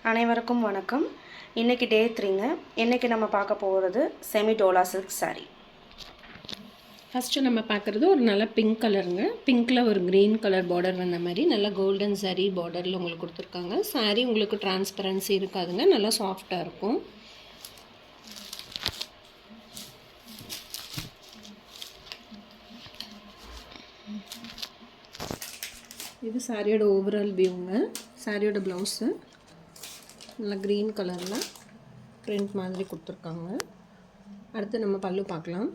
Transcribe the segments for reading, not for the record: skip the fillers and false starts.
அனைவருக்கும் வணக்கம். இன்றைக்கி டே 3ங்க. இன்றைக்கி நம்ம பார்க்க போகிறது semi Dola silk sari. First நம்ம பார்க்குறது ஒரு நல்ல பிங்க் கலருங்க. பிங்க்கில் ஒரு க்ரீன் கலர் பார்டர் வந்த மாதிரி நல்லா கோல்டன் சாரீ பார்டரில் உங்களுக்கு கொடுத்துருக்காங்க. சாரீ உங்களுக்கு டிரான்ஸ்பரன்சி இருக்காதுங்க, நல்லா சாஃப்டாக இருக்கும். இது சாரியோட ஓவரால் வியூங்க. சாரியோட ப்ளவுஸு நல்லா க்ரீன் கலரில் பிரிண்ட் மாதிரி கொடுத்துருக்காங்க. அடுத்து நம்ம பல்லு பார்க்கலாம்.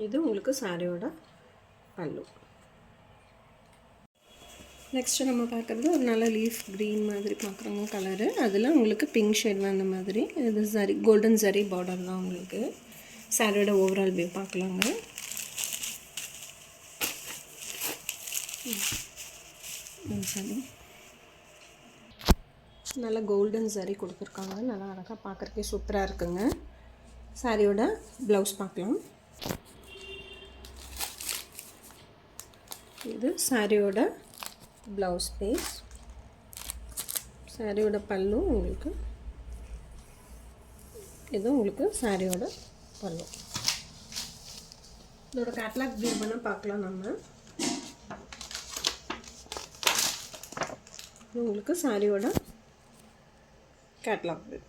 இது உங்களுக்கு சாரியோட பல்லு. நெக்ஸ்ட்டு நம்ம பார்க்குறது ஒரு நல்ல லீஃப் க்ரீன் மாதிரி பார்க்குறோங்க கலரு. அதில் உங்களுக்கு பிங்க் ஷேட் வந்த மாதிரி இது சரி கோல்டன் சரி பார்டர் தான் உங்களுக்கு. சாரியோட ஓவரால் வியூ பார்க்கலாங்க. சரி நல்லா கோல்டன் சரி கொடுத்துருக்காங்க. நல்லா அழகாக பார்க்குறக்கே சூப்பராக இருக்குங்க. சாரியோட ப்ளவுஸ் பார்க்கலாம். இது சாரியோட ப்ளவுஸ் பீஸ். சாரியோட பல்லு உங்களுக்கு, இது உங்களுக்கு சாரியோட பல்லு. இதோட கேட்லாக் வியூ பண்ண பார்க்கலாம் நம்ம. இது உங்களுக்கு சாரியோட கேட்லாக் வியூ.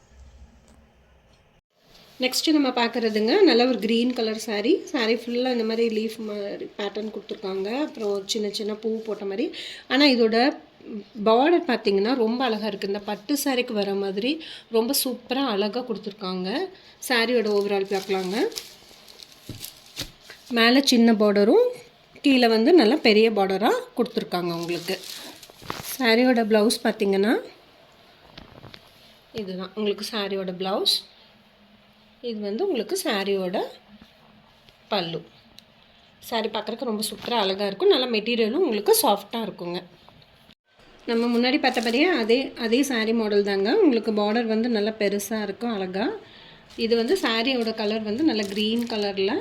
நெக்ஸ்ட்டு நம்ம பார்க்குறதுங்க நல்ல ஒரு க்ரீன் கலர் சாரீ. சாரீ ஃபுல்லாக இந்த மாதிரி லீஃப் மாதிரி பேட்டர்ன் கொடுத்துருக்காங்க. அப்புறம் சின்ன சின்ன பூ போட்ட மாதிரி. ஆனால் இதோட பார்டர் பார்த்திங்கன்னா ரொம்ப அழகாக இருக்குது. இந்த பட்டு சாரீக்கு வர மாதிரி ரொம்ப சூப்பராக அழகாக கொடுத்துருக்காங்க. சாரியோட ஓவரால் பார்க்கலாங்க. மேலே சின்ன பார்டரும் கீழே வந்து நல்லா பெரிய பார்டராக கொடுத்துருக்காங்க உங்களுக்கு. சாரியோட ப்ளவுஸ் பார்த்திங்கன்னா இதுதான் உங்களுக்கு சாரியோட ப்ளவுஸ். இது வந்து உங்களுக்கு சாரியோட பல்லு. சாரி பார்க்குறக்கு ரொம்ப சூப்பராக அழகாக இருக்கும். நல்லா மெட்டீரியலும் உங்களுக்கு சாஃப்டாக இருக்குங்க. நம்ம முன்னாடி பார்த்தபடியே அதே சாரீ மாடல் தாங்க. உங்களுக்கு பார்டர் வந்து நல்லா பெருசாக இருக்கும் அழகாக. இது வந்து சாரியோட கலர் வந்து நல்ல க்ரீன் கலரில்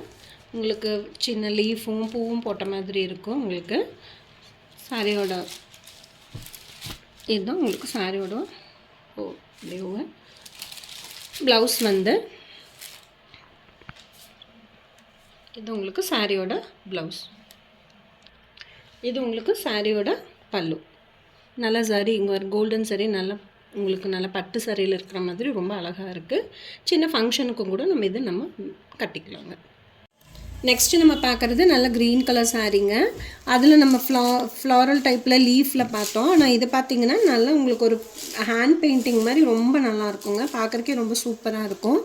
உங்களுக்கு சின்ன லீஃபும் பூவும் போட்ட மாதிரி இருக்கும் உங்களுக்கு. சாரியோட இதுதான் உங்களுக்கு சாரியோட வியூவு. ப்ளவுஸ் வந்து இது உங்களுக்கு சாரியோட ப்ளவுஸ். இது உங்களுக்கு சாரியோட பல்லு. நல்லா சரி இங்கே ஒரு கோல்டன் சரி நல்லா உங்களுக்கு நல்லா பட்டு சரியில் இருக்கிற மாதிரி ரொம்ப அழகாக இருக்குது. சின்ன ஃபங்க்ஷனுக்கும் கூட நம்ம கட்டிக்கலாங்க. நெக்ஸ்ட்டு நம்ம பார்க்குறது நல்ல க்ரீன் கலர் சாரீங்க. அதில் நம்ம ஃப்ளாரல் டைப்பில் லீஃபில் பார்த்தோம். ஆனால் இது பார்த்திங்கன்னா நல்லா உங்களுக்கு ஒரு ஹேண்ட் பெயிண்டிங் மாதிரி ரொம்ப நல்லா இருக்குங்க. பார்க்குறக்கே ரொம்ப சூப்பராக இருக்கும்.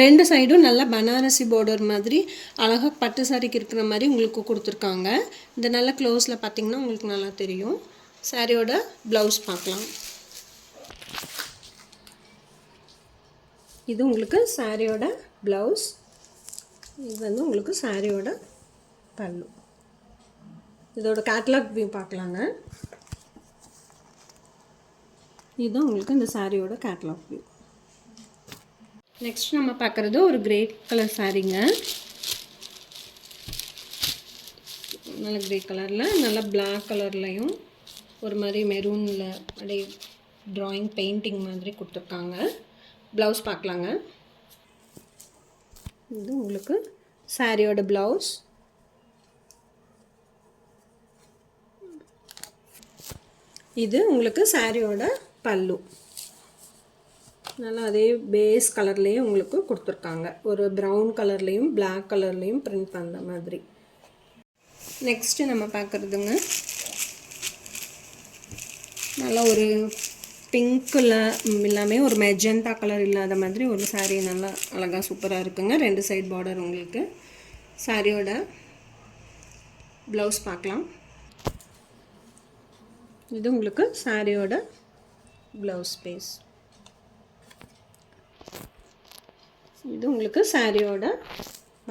ரெண்டு சைடும் நல்லா பனாரசி பார்டர் மாதிரி அழகாக பட்டு சாரிக்கு இருக்கிற மாதிரி உங்களுக்கு கொடுத்துருக்காங்க. இந்த நல்ல க்ளோஸில் பார்த்திங்கன்னா உங்களுக்கு நல்லா தெரியும். சாரியோட ப்ளவுஸ் பார்க்கலாம். இது உங்களுக்கு சாரியோட ப்ளவுஸ். இது வந்து உங்களுக்கு சாரியோட பல்லு. இதோட கேட்லாக் வியூ பார்க்கலாங்க. இதுதான் உங்களுக்கு இந்த சாரியோட கேட்லாக் வியூ. நெக்ஸ்ட் நம்ம பார்க்குறது ஒரு கிரே கலர் சாரீங்க. நல்ல கிரே கலரில் நல்லா பிளாக் கலர்லையும் ஒரு மாதிரி மெரூனில் அப்படியே ட்ராயிங் பெயிண்டிங் மாதிரி கொடுத்துருக்காங்க. ப்ளவுஸ் பார்க்கலாங்க. இது உங்களுக்கு சாரியோட ப்ளவுஸ். இது உங்களுக்கு சாரியோட பல்லு. நல்லா அதே பேஸ் கலர்லேயும் உங்களுக்கு கொடுத்துருக்காங்க. ஒரு ப்ரௌன் கலர்லேயும் பிளாக் கலர்லேயும் பிரிண்ட் பண்ணுற மாதிரி. நெக்ஸ்ட்டு நம்ம பார்க்குறதுங்க நல்லா ஒரு பிங்க்கில் எல்லாமே ஒரு மெஜந்தா கலர் இல்லாத மாதிரி ஒரு சாரீ நல்லா அழகாக சூப்பராக இருக்குங்க. ரெண்டு சைட் பார்டர் உங்களுக்கு. சாரியோட ப்ளவுஸ் பார்க்கலாம். இது உங்களுக்கு சாரியோட ப்ளவுஸ் பீஸ். இது உங்களுக்கு சாரியோட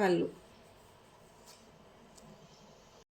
பல்லு.